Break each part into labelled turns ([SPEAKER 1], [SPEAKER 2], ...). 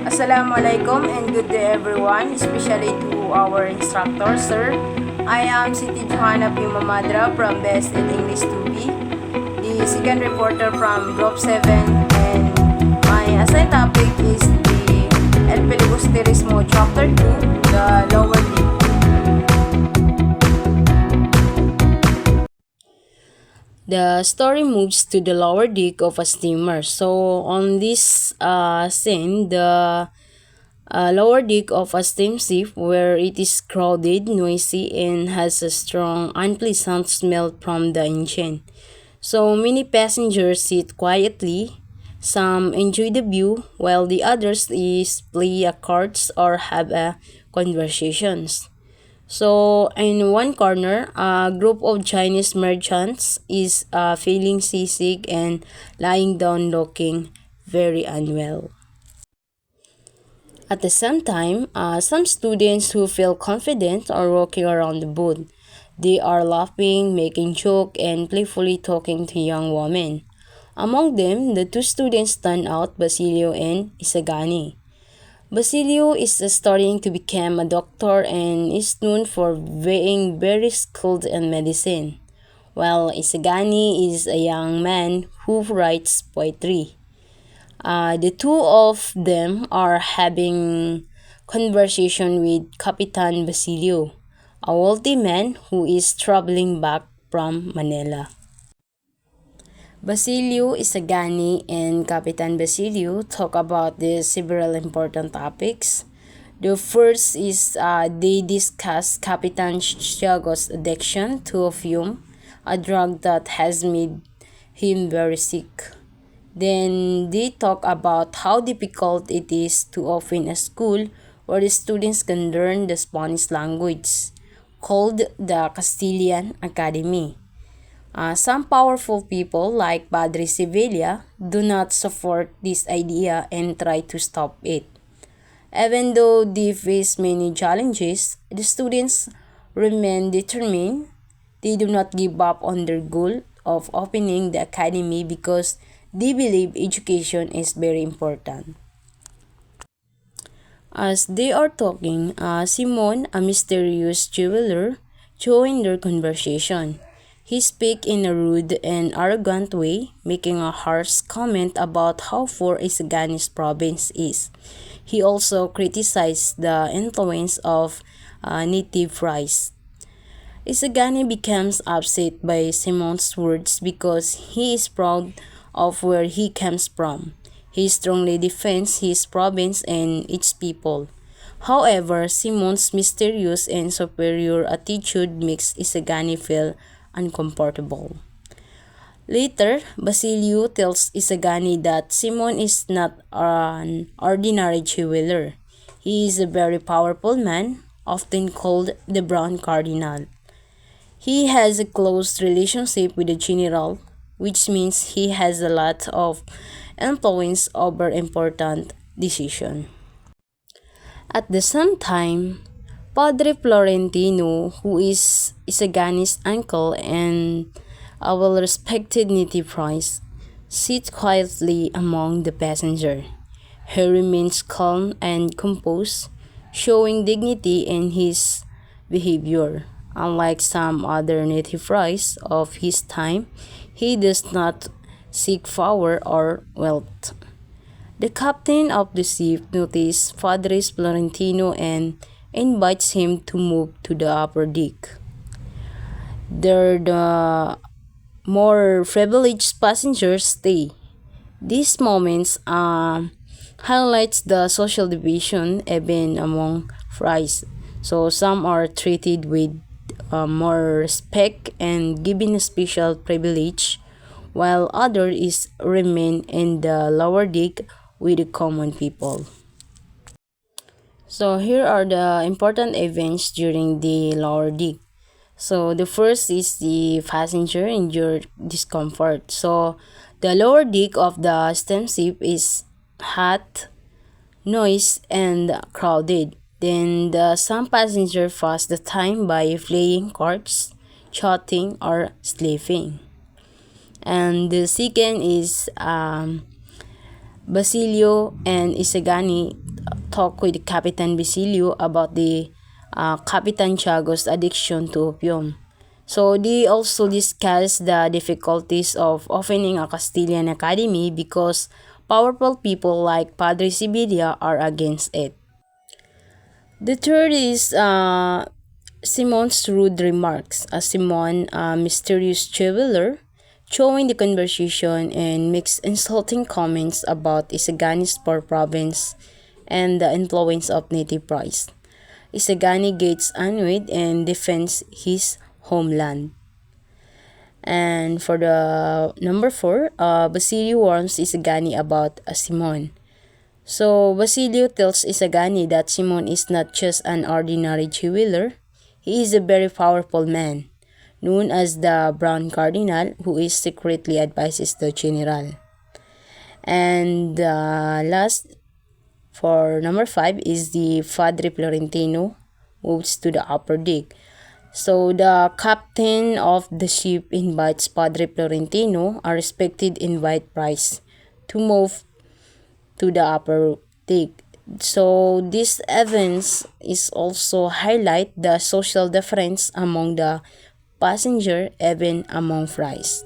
[SPEAKER 1] Assalamualaikum and good day everyone, especially to our instructor, sir. I am Siti Johanna P. Mamadra from Best in English 2B, the second reporter from Group 7, and my assigned topic is the Elfilbusterismo Chapter 2, the lower lip. The story moves to the lower deck of a steamer. So on this scene, the lower deck of a steamship where it is crowded, noisy, and has a strong, unpleasant smell from the engine. So many passengers sit quietly. Some enjoy the view, while the others is play a cards or have a conversations. So, in one corner, a group of Chinese merchants is feeling seasick and lying down looking very unwell. At the same time, some students who feel confident are walking around the booth. They are laughing, making jokes, and playfully talking to young women. Among them, the two students stand out, Basilio and Isagani. Basilio is studying to become a doctor and is known for being very skilled in medicine, while Isagani is a young man who writes poetry. The two of them are having conversation with Capitan Basilio, a wealthy man who is traveling back from Manila. Basilio Isagani and Capitan Basilio talk about the several important topics. The first is they discuss Capitan Tiago's addiction to opium, a drug that has made him very sick. Then they talk about how difficult it is to open a school where the students can learn the Spanish language, called the Castilian Academy. Some powerful people, like Padre Sevilla, do not support this idea and try to stop it. Even though they face many challenges, the students remain determined. They do not give up on their goal of opening the academy because they believe education is very important. As they are talking, Simon, a mysterious jeweler, joined their conversation. He spoke in a rude and arrogant way, making a harsh comment about how poor Isagani's province is. He also criticized the influence of native rice. Isagani becomes upset by Simon's words because he is proud of where he comes from. He strongly defends his province and its people. However, Simon's mysterious and superior attitude makes Isagani feel uncomfortable. Later, Basilio tells Isagani that Simon is not an ordinary jeweler. He is a very powerful man, often called the Brown Cardinal. He has a close relationship with the general, which means he has a lot of influence over important decisions. At the same time, Padre Florentino, who is Isagani's uncle and a well-respected native priest, sits quietly among the passengers. He remains calm and composed, showing dignity in his behavior. Unlike some other native priests of his time, he does not seek power or wealth. The captain of the ship notices Padre Florentino and invites him to move to the upper deck. There the more privileged passengers stay. These moments highlights the social division even among fries. So some are treated with more respect and given a special privilege, while others remain in the lower deck with the common people. So here are the important events during the lower deck. So the first is the passenger endure discomfort. So the lower deck of the steamship is hot, noise, and crowded. Then some passengers pass the time by playing cards, chatting, or sleeping. And the second is Basilio and Isagani talk with Capitan Basilio about the Capitan Tiago's addiction to opium. So they also discuss the difficulties of opening a Castilian academy because powerful people like Padre Sibilia are against it. The third is Simon's rude remarks. Simon, a mysterious jeweler, joined the conversation and makes insulting comments about Isagani's poor province and the influence of native price. Isagani gets annoyed and defends his homeland. And for the number 4, Basilio warns Isagani about Simon. So Basilio tells Isagani that Simon is not just an ordinary jeweler, he is a very powerful man, known as the Brown Cardinal, who is secretly advises the general. And last, for number 5, is the Padre Florentino moves to the upper deck. So the captain of the ship invites Padre Florentino, a respected invite price, to move to the upper deck. So these events is also highlight the social difference among the passenger, even among fries.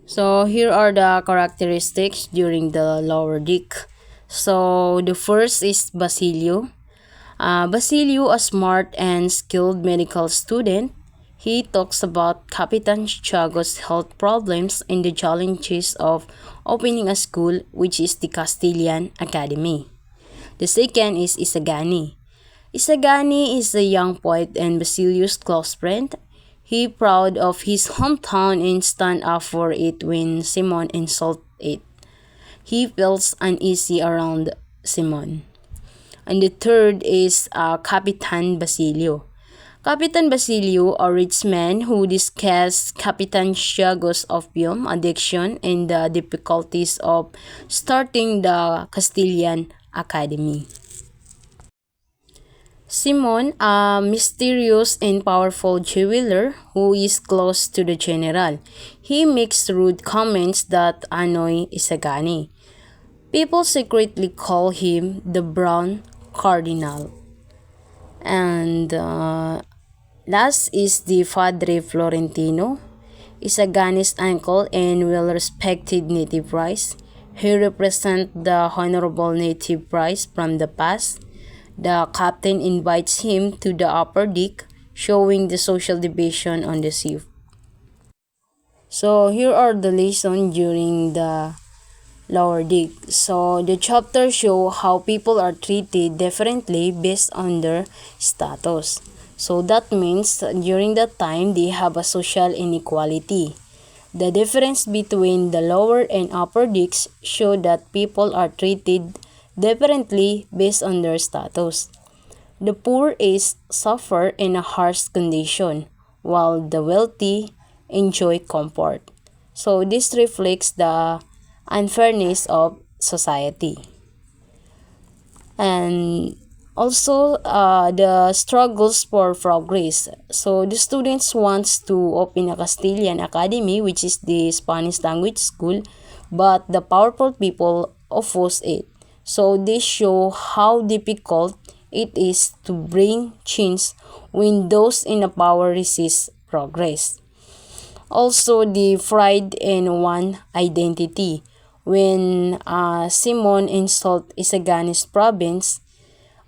[SPEAKER 1] So here are the characteristics during the lower deck. So the first is Basilio. Basilio, a smart and skilled medical student, he talks about Capitan Tiago's health problems and the challenges of opening a school, which is the Castilian Academy. The second is Isagani. Isagani is a young poet and Basilio's close friend. He proud of his hometown and stand up for it when Simon insult it. He feels uneasy around Simon. And the third is Capitan Basilio. Capitan Basilio, a rich man who discussed Capitan Tiago's opium addiction and the difficulties of starting the Castilian Academy. Simon, a mysterious and powerful jeweler who is close to the general. He makes rude comments that annoy Isagani. People secretly call him the Brown Cardinal. And last is the Padre Florentino, Isagani's uncle and well-respected native priest. He represents the honorable native priest from the past. The captain invites him to the upper deck, showing the social division on the ship. So here are the lessons during the lower deck. So the chapter show how people are treated differently based on their status. So that means during that time they have a social inequality. The difference between the lower and upper decks show that people are treated differently based on their status. The poor is suffer in a harsh condition, while the wealthy enjoy comfort. So this reflects the unfairness of society. And also the struggles for progress. So the students wants to open a Castilian academy, which is the Spanish language school, but the powerful people oppose it. So this show how difficult it is to bring change when those in the power resist progress. Also the pride in one identity. When Simon insult Isagani's province,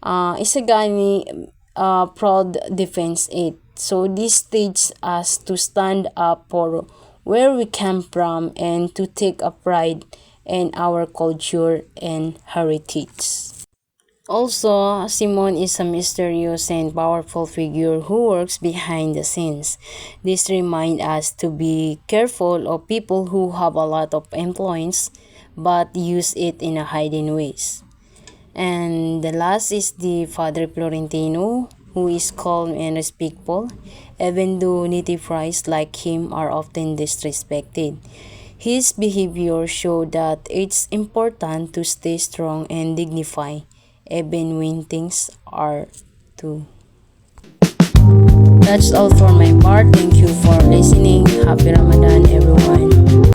[SPEAKER 1] Isagani proud defends it. So this teaches us to stand up for where we come from and to take a pride in our culture and heritage. Also, Simon is a mysterious and powerful figure who works behind the scenes. This reminds us to be careful of people who have a lot of influence but use it in a hidden ways. And the last is the Padre Florentino, who is calm and respectful, even though native friars like him are often disrespected. His behavior shows that it's important to stay strong and dignified, even when things are too. That's all for my part. Thank you for listening. Happy Ramadan, everyone.